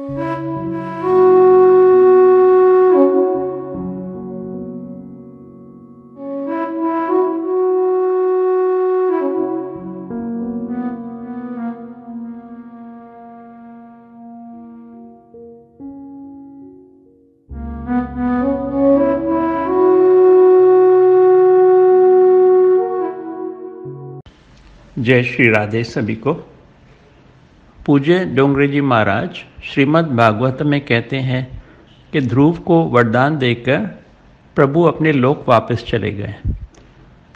जय श्री राधे सभी को। पूज्य डोंगरे जी महाराज श्रीमद् भागवत में कहते हैं कि ध्रुव को वरदान देकर प्रभु अपने लोक वापस चले गए।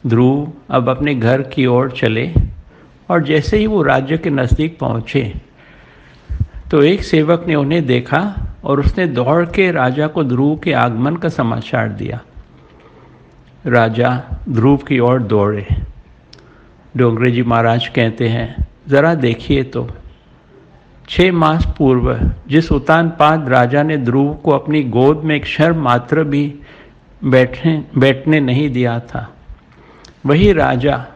ध्रुव अब अपने घर की ओर चले और जैसे ही वो राज्य के नज़दीक पहुँचे तो एक सेवक ने उन्हें देखा और उसने दौड़ के राजा को ध्रुव के आगमन का समाचार दिया। राजा ध्रुव की ओर दौड़े। डोंगरे जी महाराज कहते हैं, ज़रा देखिए तो 6 मास पूर्व जिस उतानपाद राजा ने ध्रुव को अपनी गोद में एक क्षण मात्र भी बैठने नहीं दिया था, वही राजा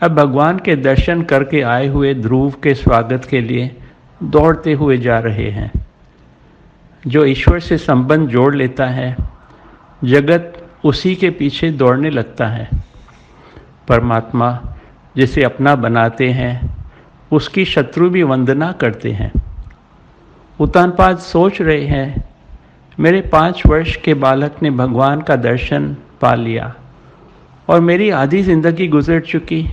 अब भगवान के दर्शन करके आए हुए ध्रुव के स्वागत के लिए दौड़ते हुए जा रहे हैं। जो ईश्वर से संबंध जोड़ लेता है, जगत उसी के पीछे दौड़ने लगता है। परमात्मा जिसे अपना बनाते हैं उसकी शत्रु भी वंदना करते हैं। उतानपाद सोच रहे हैं, मेरे 5 वर्ष के बालक ने भगवान का दर्शन पा लिया और मेरी आधी जिंदगी गुजर चुकी,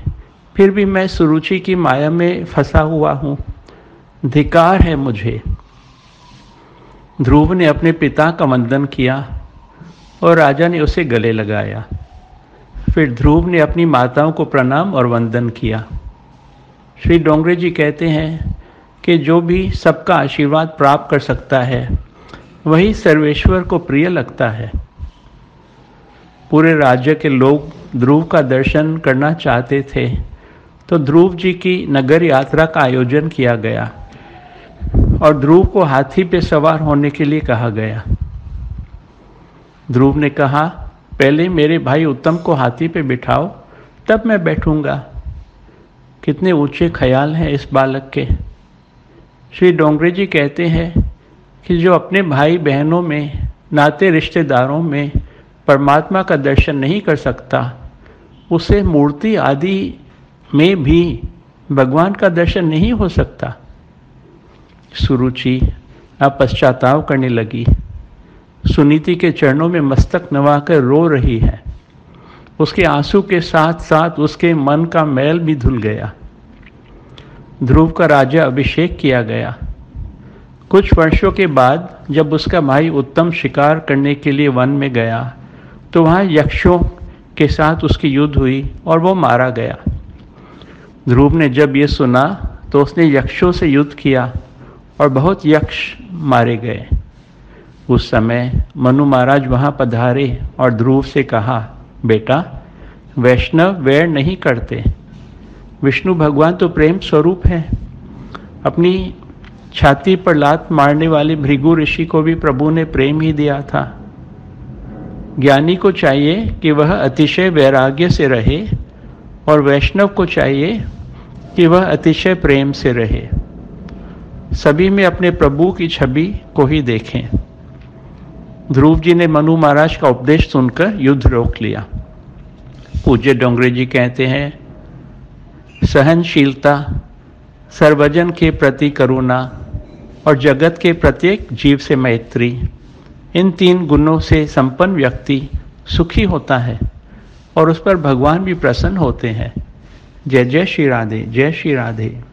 फिर भी मैं सुरुचि की माया में फंसा हुआ हूँ। धिक्कार है मुझे। ध्रुव ने अपने पिता का वंदन किया और राजा ने उसे गले लगाया। फिर ध्रुव ने अपनी माताओं को प्रणाम और वंदन किया। श्री डोंगरे जी कहते हैं कि जो भी सबका आशीर्वाद प्राप्त कर सकता है वही सर्वेश्वर को प्रिय लगता है। पूरे राज्य के लोग ध्रुव का दर्शन करना चाहते थे तो ध्रुव जी की नगर यात्रा का आयोजन किया गया और ध्रुव को हाथी पे सवार होने के लिए कहा गया। ध्रुव ने कहा, पहले मेरे भाई उत्तम को हाथी पे बिठाओ, तब मैं बैठूंगा। कितने ऊंचे ख्याल हैं इस बालक के। श्री डोंगरे जी कहते हैं कि जो अपने भाई बहनों में, नाते रिश्तेदारों में परमात्मा का दर्शन नहीं कर सकता, उसे मूर्ति आदि में भी भगवान का दर्शन नहीं हो सकता। सुरुचि अब पश्चाताप करने लगी। सुनीति के चरणों में मस्तक नवाकर रो रही है। उसके आंसू के साथ साथ उसके मन का मैल भी धुल गया। ध्रुव का राजा अभिषेक किया गया। कुछ वर्षों के बाद जब उसका भाई उत्तम शिकार करने के लिए वन में गया तो वहाँ यक्षों के साथ उसकी युद्ध हुई और वो मारा गया। ध्रुव ने जब ये सुना तो उसने यक्षों से युद्ध किया और बहुत यक्ष मारे गए। उस समय मनु महाराज वहाँ पधारे और ध्रुव से कहा, बेटा, वैष्णव वैर नहीं करते। विष्णु भगवान तो प्रेम स्वरूप है। अपनी छाती पर लात मारने वाले भृगु ऋषि को भी प्रभु ने प्रेम ही दिया था। ज्ञानी को चाहिए कि वह अतिशय वैराग्य से रहे और वैष्णव को चाहिए कि वह अतिशय प्रेम से रहे। सभी में अपने प्रभु की छवि को ही देखें। ध्रुव जी ने मनु महाराज का उपदेश सुनकर युद्ध रोक लिया। पूज्य डोंगरे जी कहते हैं, सहनशीलता, सर्वजन के प्रति करुणा और जगत के प्रत्येक जीव से मैत्री, इन 3 गुणों से संपन्न व्यक्ति सुखी होता है और उस पर भगवान भी प्रसन्न होते हैं। जय जय श्री राधे, जय श्री राधे।